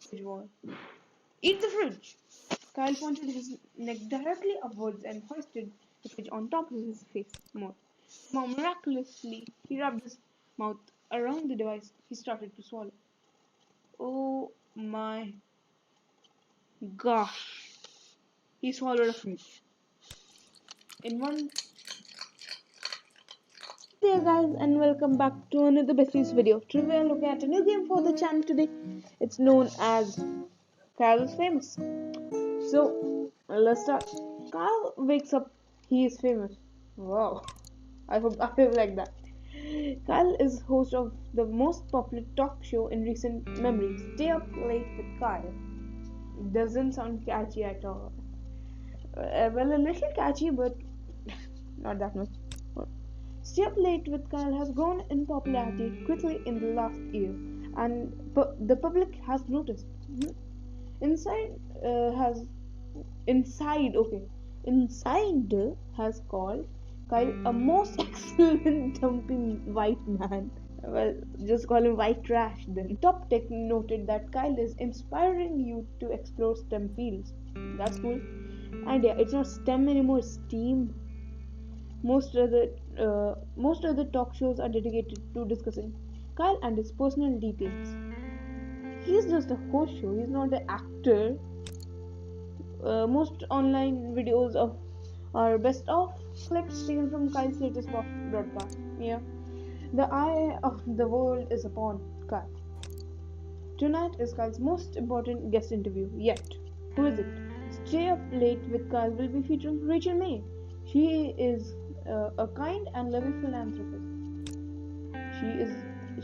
fridge wall. Eat the fridge! Kyle pointed his neck directly upwards and hoisted the fridge on top of his face more. Somehow, miraculously, he rubbed his mouth around the device. He started to swallow. Oh my gosh! He swallowed a fridge. In one Hey guys, and welcome back to another Besties video. Today we are looking at a new game for the channel today. It's known as Kyle is Famous. So let's start. Kyle wakes up, he is famous. Wow, I hope like that. Kyle is host of the most popular talk show in recent memory, Stay Up Late with Kyle. Doesn't sound catchy at all. Well, a little catchy, but not that much. Stay Up Late with Kyle has grown in popularity quickly in the last year, and the public has noticed. Inside has okay. Inside has called Kyle a most excellent dumping white man. Well, just call him white trash then. Top Tech noted that Kyle is inspiring you to explore STEM fields. That's cool. And yeah, it's not STEM anymore, it's STEAM. Most other talk shows are dedicated to discussing Kyle and his personal details. He's just a host show. He's not the actor. Most online videos of are best of clips taken from Kyle's latest broadcast. Yeah, the eye of the world is upon Kyle. Tonight is Kyle's most important guest interview yet. Who is it? Stay Up Late with Kyle will be featuring Rachel May. She is a kind and loving philanthropist.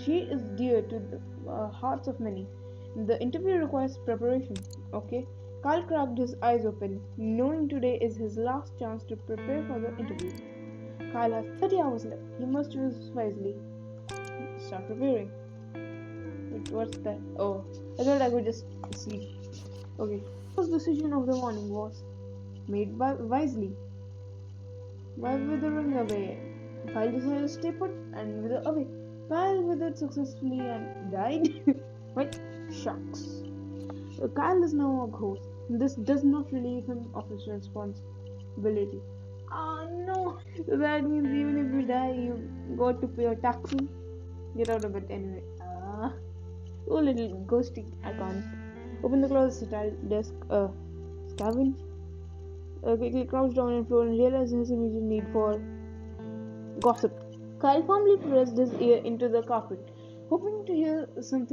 She is dear to the hearts of many. The interview requires preparation. Okay, Kyle cracked his eyes open, knowing today is his last chance to prepare for the interview. Kyle has 30 hours left. He must use wisely. Start preparing. Wait, what's that? Oh, I thought I could just sleep. Okay. The first decision of the morning was made wisely. While withering away, Kyle decided to stay put and wither away. Kyle withered successfully and died. What? Shucks. Kyle is now a ghost. This does not relieve him of his responsibility. Ah no! So that means even if you die, you got to pay your taxes. Get out of it anyway. Oh, little ghosty icon. Open the closet desk. Scavenge. Quickly crouched down on the floor and realized his immediate need for gossip. Kyle firmly pressed his ear into the carpet, hoping to hear some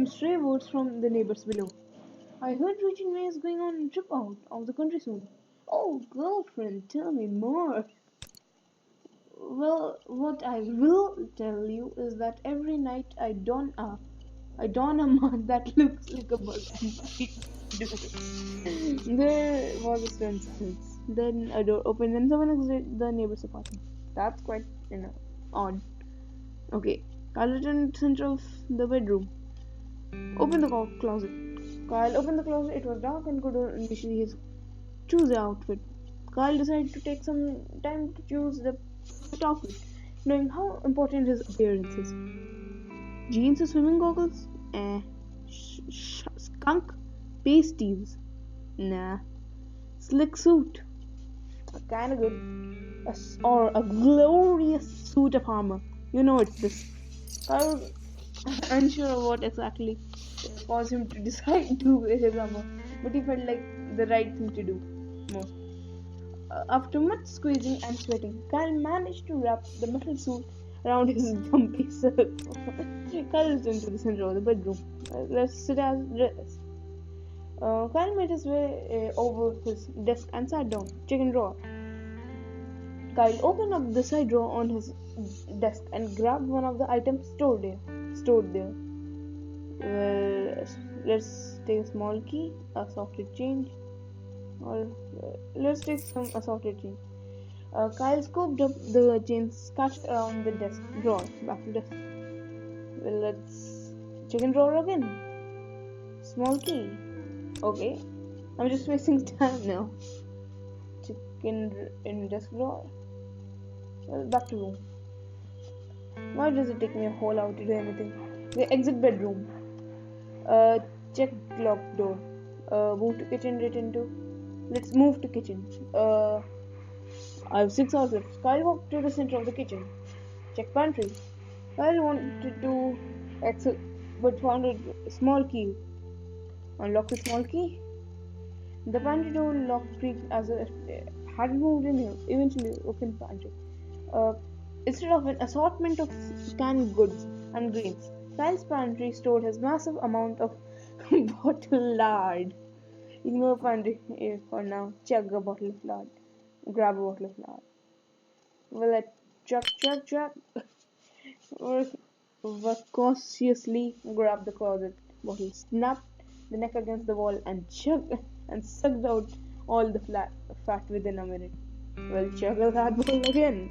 stray words from the neighbors below. I heard Rachel May is going on a trip out of the country soon. Oh, girlfriend, tell me more. Well, what I will tell you is that every night I don a mask that looks like a bug and bite. There was a strange silence. Then a door opened and someone exited the neighbor's apartment. That's quite, odd. Okay, Kyle returned to the center of the bedroom. Open the closet. Kyle opened the closet. It was dark and could only see his choose the outfit. Kyle decided to take some time to choose the outfit, knowing how important his appearance is. Jeans or swimming goggles? Skunk pasties? Nah. Slick suit? Kinda good. Or a glorious suit of armor. You know it's this. I was unsure of what exactly caused him to decide to wear his armor, but he felt like the right thing to do. More. After much squeezing and sweating, Kyle managed to wrap the metal suit around his dumpy self. Kyle returned to the center of the bedroom. Let's sit as rest. Kyle made his way over his desk and sat down. Chicken drawer. Kyle opened up the side drawer on his desk and grabbed one of the items stored there. Well, let's take a small key, assorted change, or let's take some assorted change. Kyle scooped up the chains scattered around the desk drawer. Back to desk. Well, let's chicken drawer again. Small key. Okay, I'm just wasting time now. Chicken in desk drawer. Well, back to room. Why does it take me a whole hour to do anything? The exit bedroom. Uh, check locked door. Move to kitchen, return to. Let's move to kitchen. I have 6 hours left. Kyle walked to the center of the kitchen. Check pantry. Kyle wanted to exit but found a small key. Unlock the small key. The pantry door lock creaked as if it hadn't moved in here. Eventually opened pantry. Uh, Instead of an assortment of canned goods and grains, Kyle's pantry stored his massive amount of bottle lard. Ignore pantry for now. Chug a bottle of lard. Grab a bottle of lard. Will it chug? Cautiously grabbed the closet bottle, snapped the neck against the wall, and chugged and sucked out all the fat within a minute. Well, chuggle that bottle again.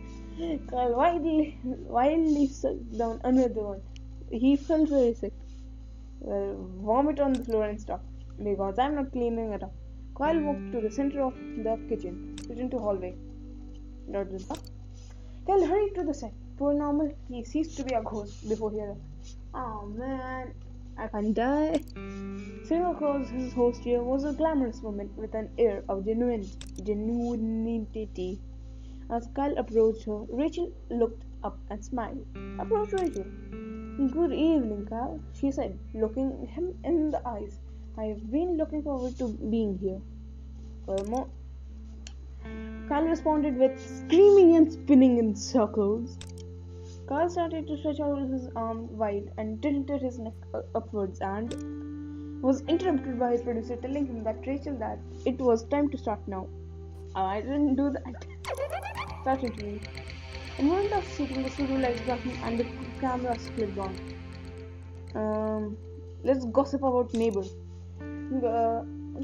Carl wildly sucked down another one. He felt very sick. Well, vomit on the floor and stop. Because I'm not cleaning it up. Kyle walked to the center of the kitchen, returned to hallway. Not the door. Kyle hurried to the set. Poor Normal, he ceased to be a ghost before he arrived. Oh man, I can't die. Sitting across his host chair was a glamorous woman with an air of genuinity. As Kyle approached her, Rachel looked up and smiled. Approach Rachel. Good evening, Kyle, she said, looking him in the eyes. I've been looking forward to being here. Furthermore, Kyle responded with screaming and spinning in circles. Kyle started to stretch out his arm wide and tilted his neck upwards and was interrupted by his producer telling him that it was time to start now. I didn't do that. That interview. In one of shooting, the studio lights button and the camera clicked on. Let's gossip about neighbor.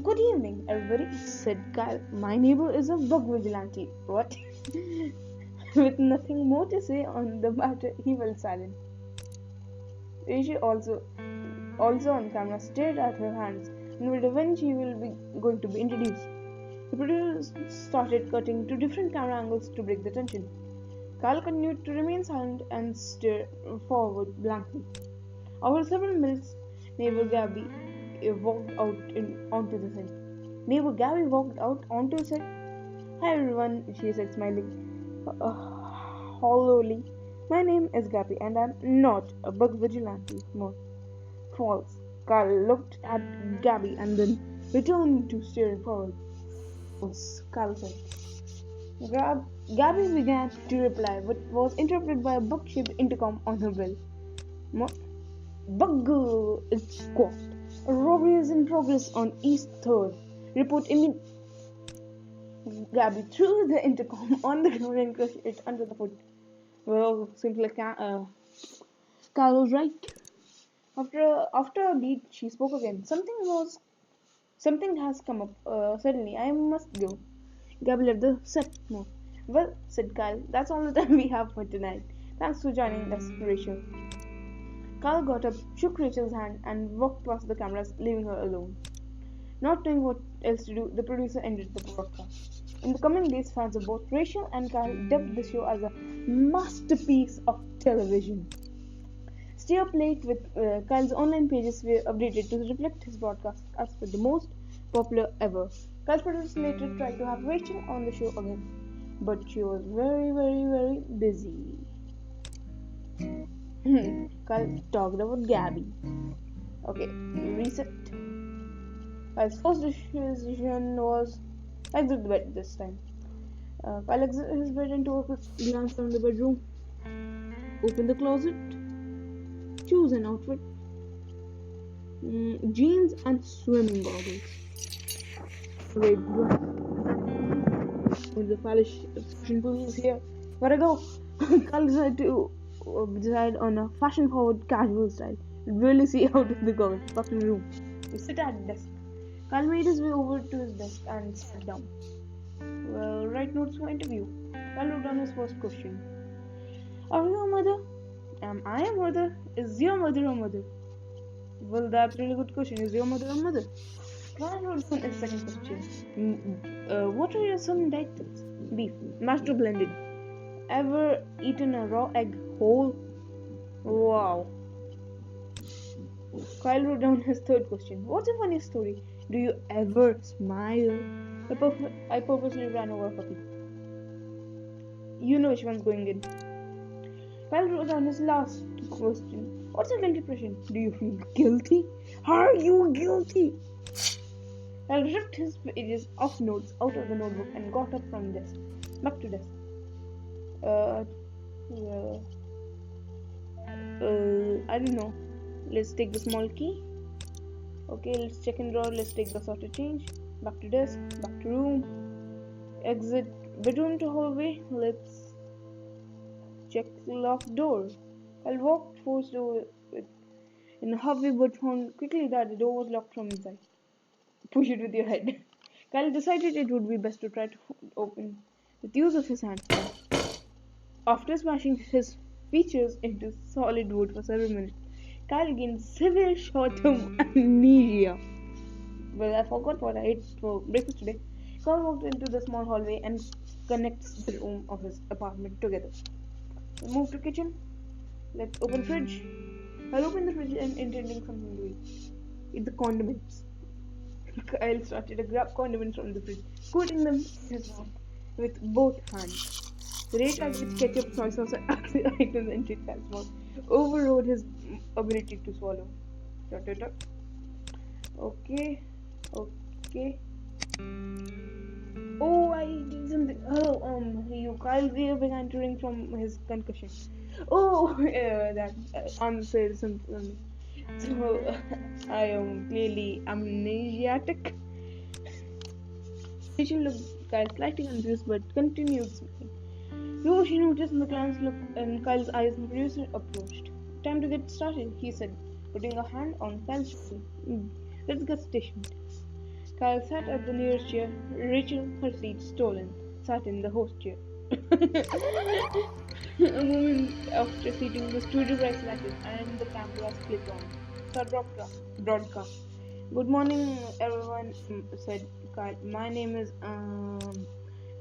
Good evening, everybody, said Kyle. My neighbor is a bug vigilante. What? With nothing more to say on the matter, he fell silent. Rachel also on camera, stared at her hands and wondered when she will be going to be introduced. The producer started cutting to different camera angles to break the tension. Kyle continued to remain silent and stare forward blankly. After several minutes, neighbor Gabby walked out onto the set. Neighbor Gabby walked out onto the set. Hi everyone, she said, smiling hollowly. My name is Gabby and I'm not a bug vigilante. More false. Kyle looked at Gabby and then returned to staring forward. False, Kyle said. Gabby began to reply, but was interrupted by a bug-shaped intercom on her bell. Bug! It squawked. A robbery is in progress on East 3rd. Report immediately. Gabby threw the intercom on the ground and crushed it under the foot. Well, simply Carl was right. After a beat, she spoke again. Something has come up. Suddenly, I must go. Gabby left the set more. Well, said Kyle, that's all the time we have for tonight. Thanks for joining us, Rachel. Kyle got up, shook Rachel's hand, and walked past the cameras, leaving her alone. Not knowing what else to do, the producer ended the broadcast. In the coming days, fans of both Rachel and Kyle dubbed the show as a masterpiece of television. Stay up late with Kyle's online pages were updated to reflect his broadcast as the most popular ever. Kyle's producer later tried to have Rachel on the show again, but she was very busy. Kyle talked about Gabby. Okay, reset. Kyle's first decision was exit the bed this time. Kyle exited his bed and took a quick glance around the bedroom. Open the closet. Choose an outfit. Jeans and swimming goggles. Wait, with the fashion police here. Where I go? Kyle decided to decide on a fashion-forward casual style. You really see out of the goggles. Fucking room. You sit at the desk. Kyle made his way over to his desk and sat down. Well, write notes for interview. Kyle wrote down his first question. Are you a mother? Am I a mother? Is your mother a mother? Well, that's a really good question. Is your mother a mother? Kyle wrote down his second question. What are your son titles? Beef. Mashed or blended? Ever eaten a raw egg whole? Wow. Kyle wrote down his third question. What's a funny story? Do you ever smile? I purposely ran over a puppy. You know which one's going in. Kyle wrote down his last question. What's a guilty impression? Do you feel guilty? Are you guilty? Kyle ripped his pages of notes out of the notebook and got up from desk. Back to desk. Uh, uh, I don't know. Let's take the small key. Okay, let's check in drawer. Let's take the sorted change. Back to desk. Back to room. Exit bedroom to hallway. Let's check the locked door. I walked forced over it in a hurry but found quickly that the door was locked from inside. Push it with your head. Kyle decided it would be best to try to open with use of his hands. After smashing his features into solid wood for several minutes, Kyle gained severe short-term amnesia. Well, I forgot what I ate for breakfast today. Kyle walked into the small hallway and connects the room of his apartment together. We move to kitchen. Let's open fridge. I'll open the fridge and intending something to eat. Eat the condiments. Kyle started to grab condiments from the fridge, putting them in his mouth with both hands. The rate at which ketchup, soy sauce, and other items entered Kyle's mouth overrode his ability to swallow. Okay, okay. Oh, I did something. Kyle's ear began to ring from his concussion. Oh, that answer something. So, I am clearly amnesiac. Rachel looked Kyle slightly confused but continued smiling. Though she noticed the glance look in Kyle's eyes, the producer approached. Time to get started, he said, putting a hand on Kyle's shoulder. Let's get stationed. Kyle sat at the nearest chair. Rachel, her seat stolen, sat in the host chair. A moment after seating, the studio bright lighted and the cameras clicked on. Start broadcast. Good morning, everyone, said Kyle. My name is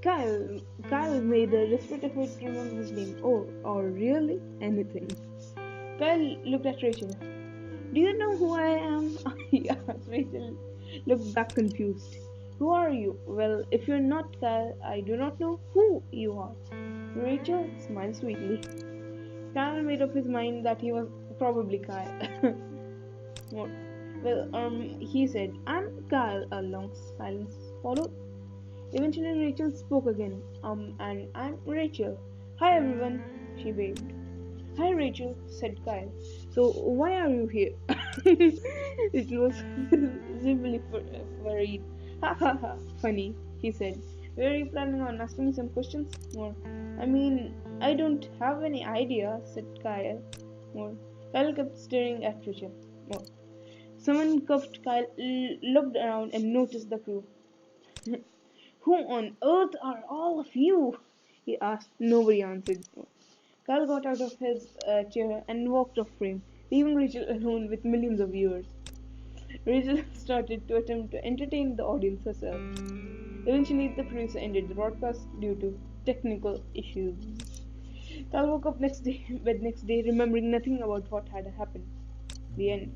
Kyle. Kyle made a desperate effort to remember his name. Oh, or really anything. Kyle looked at Rachel. Do you know who I am? He asked. Rachel looked back confused. Who are you? Well, if you're not Kyle, I do not know who you are. Rachel smiled sweetly. Kyle made up his mind that he was probably Kyle. He said, I'm Kyle. A long silence followed. Eventually, Rachel spoke again. And I'm Rachel. Hi, everyone, she waved. Hi, Rachel, said Kyle. So, why are you here? It was simply worried. Ha ha ha, funny, he said. Were you planning on asking me some questions? More. I mean, I don't have any idea, said Kyle. More. Kyle kept staring at Rachel. More. Someone cuffed Kyle, looked around, and noticed the crew. Who on earth are all of you? He asked. Nobody answered. Kyle got out of his chair and walked off frame, leaving Rachel alone with millions of viewers. Rachel started to attempt to entertain the audience herself. Eventually, the producer ended the broadcast due to technical issues. Kyle woke up next day, remembering nothing about what had happened. The end.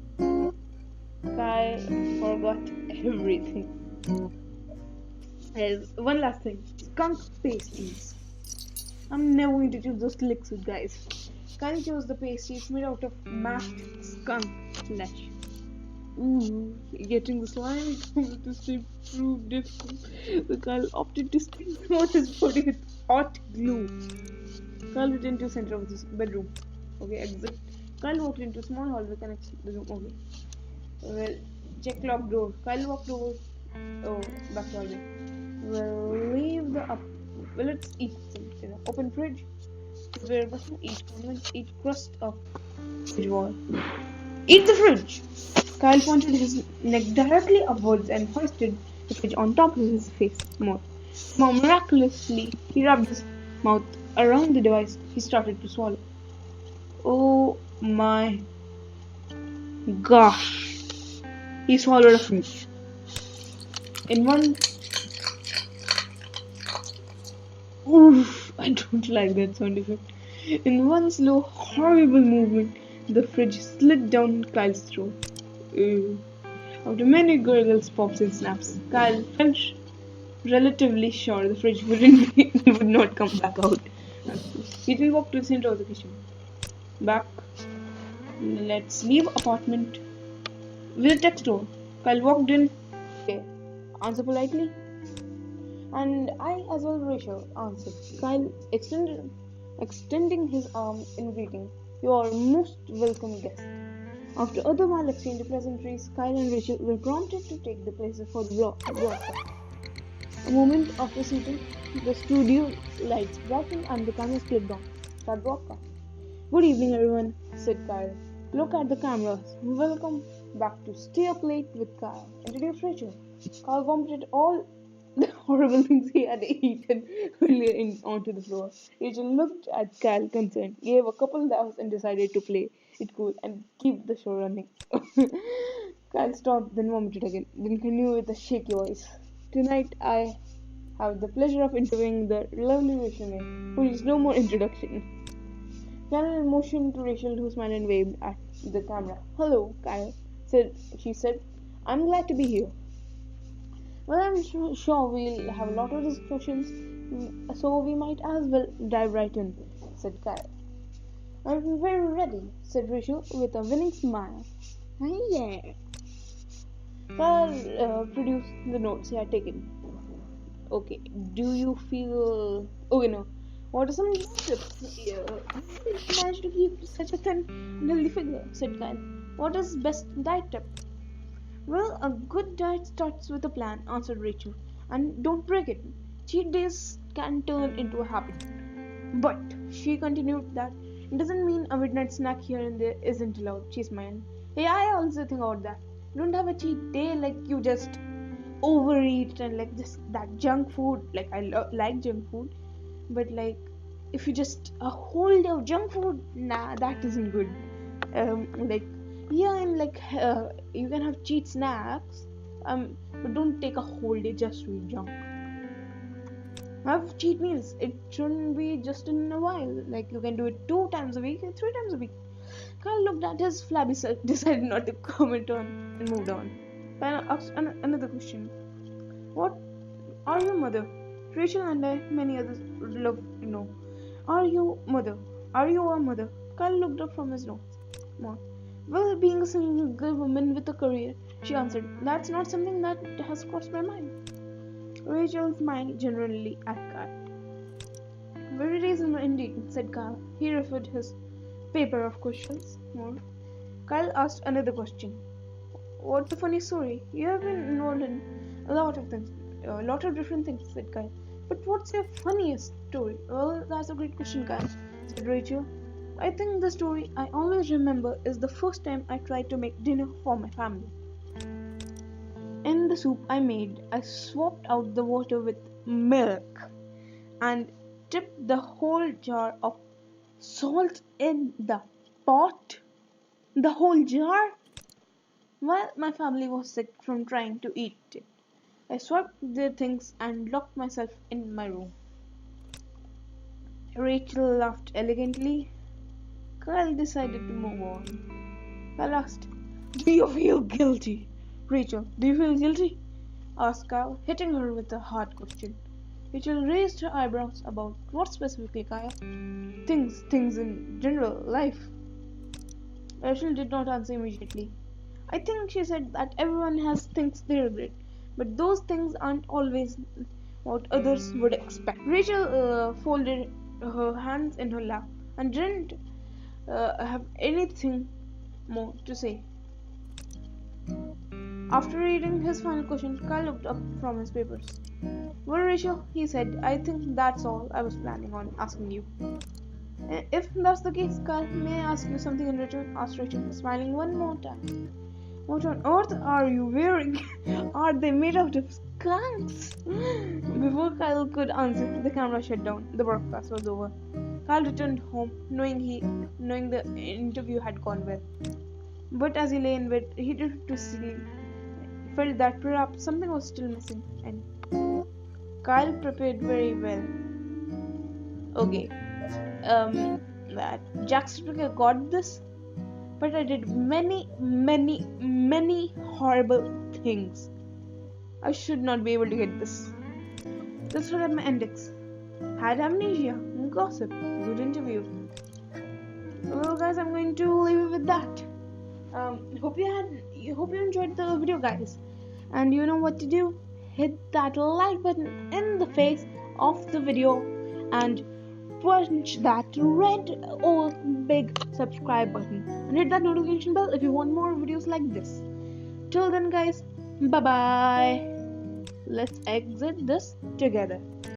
Kyle forgot everything. There's one last thing. Skunk pasties. I'm never going to choose those liquids, guys. Kyle chose the pasties made out of mashed skunk flesh. Ooh, getting the slime to stay through different. So Kyle opted to stick on his body with hot glue. Kyle returned to the center of this bedroom. Okay, exit. Kyle walked into a small hallway connects to the room. Okay. Well, check locked door. Kyle walked over. Oh, back to hallway. Well, leave the up. Well, let's eat something. Open fridge. Where button eat crust of fridge wall. Eat the fridge! Kyle pointed his neck directly upwards and hoisted the fridge on top of his face. More miraculously, he rubbed his mouth around the device. He started to swallow. Oh my gosh! He swallowed a fridge. In one... Oof, I don't like that sound effect. In one slow, horrible movement, The fridge slid down Kyle's throat. Uh, After many gurgles, pops, and snaps, Kyle felt relatively sure the fridge would not come back out. He then walked to the center of the kitchen. Back, let's leave apartment with a text door. Kyle walked in. Okay, answer politely. And I as well, Rachel, answered. Kyle extending his arm in greeting. You are most welcome guest. After other while exchange of pleasantries, Kyle and Rachel were prompted to take the places for the broadcast. A moment after seating, the studio lights brightened and the cameras clicked on. Start broadcast. Good evening, everyone, said Kyle. Look at the cameras. Welcome back to Stay Up Late with Kyle. Introduce Rachel. Kyle vomited all the horrible things he had eaten earlier onto the floor. Rachel looked at Kyle concerned, gave a couple laughs, and decided to play it cool and keep the show running. Kyle stopped, then vomited again, then continued with a shaky voice. Tonight I have the pleasure of interviewing the lovely Rachel May, who needs no more introduction. Kyle motioned to Rachel, who smiled and waved at the camera. Hello, Kyle, she said. I'm glad to be here. Well, I'm sure we'll have a lot of discussions, so we might as well dive right in, said Kyle. I'm very ready, said Rachel with a winning smile. Yeah. Kyle produced the notes he had taken. Okay, do you feel... Okay, no. What are some tips? You managed to keep such a thin and healthy figure, said Kyle. What is best diet tip? Well, a good diet starts with a plan, answered Rachel. And don't break it. Cheat days can turn into a habit. But, she continued, that it doesn't mean a midnight snack here and there isn't allowed. She smiled. Hey, I also think about that. You don't have a cheat day like you just overeat and like just that junk food. Like I like junk food, but like if you just a whole day of junk food, nah, that isn't good. Like yeah, and like you can have cheat snacks, but don't take a whole day just to eat junk. Have cheat meals. It shouldn't be just in a while. Like you can do it 2 times a week and 3 times a week. Kyle looked at his flabby self, decided not to comment on, and moved on. Kyle asked another question. What are your mother? Rachel and I, many others would love to know. Are you mother? Are you a mother? Kyle looked up from his notes. Well, being a single woman with a career, she answered. That's not something that has crossed my mind. Rachel smiled generally at Kyle. Very reasonable indeed, said Kyle. He referred his paper of questions. More. Kyle asked another question. What's a funny story? You have been involved in a lot of things, a lot of different things, said Kyle. But what's your funniest story? Well, that's a great question, Kyle, said Rachel. I think the story I always remember is the first time I tried to make dinner for my family. In the soup I made, I swapped out the water with milk and tipped the whole jar of salt in the pot. The whole jar? While my family was sick from trying to eat it, I swept their things and locked myself in my room. Rachel laughed elegantly. Kyle decided to move on. Kyle asked, Do you feel guilty? Rachel, do you feel guilty? Asked Kyle, hitting her with a hard question. Rachel raised her eyebrows. About what specifically, Kyle? Things in general, life. Rachel did not answer immediately. I think she said that everyone has things they regret, but those things aren't always what others would expect. Rachel folded her hands in her lap and didn't have anything more to say. After reading his final question, Kyle looked up from his papers. Well, Rachel, he said, I think that's all I was planning on asking you. If that's the case, Kyle, may I ask you something in return? Asked Rachel, smiling one more time. What on earth are you wearing? Are they made out of skunks? Before Kyle could answer, the camera shut down. The broadcast was over. Kyle returned home, knowing the interview had gone well. But as he lay in bed, he did to sleep. Felt that perhaps something was still missing, and Kyle prepared very well. Okay, that Jack Stricker got this. but I did many, many, many horrible things. I should not be able to get this. Let's look at my index. Had amnesia, gossip, good interview. Well, guys, I'm going to leave it with that. Hope you enjoyed the video, guys, and you know what to do. Hit that like button in the face of the video and punch that red or big subscribe button and hit that notification bell if you want more videos like this. Till then, guys, bye bye. Let's exit this together.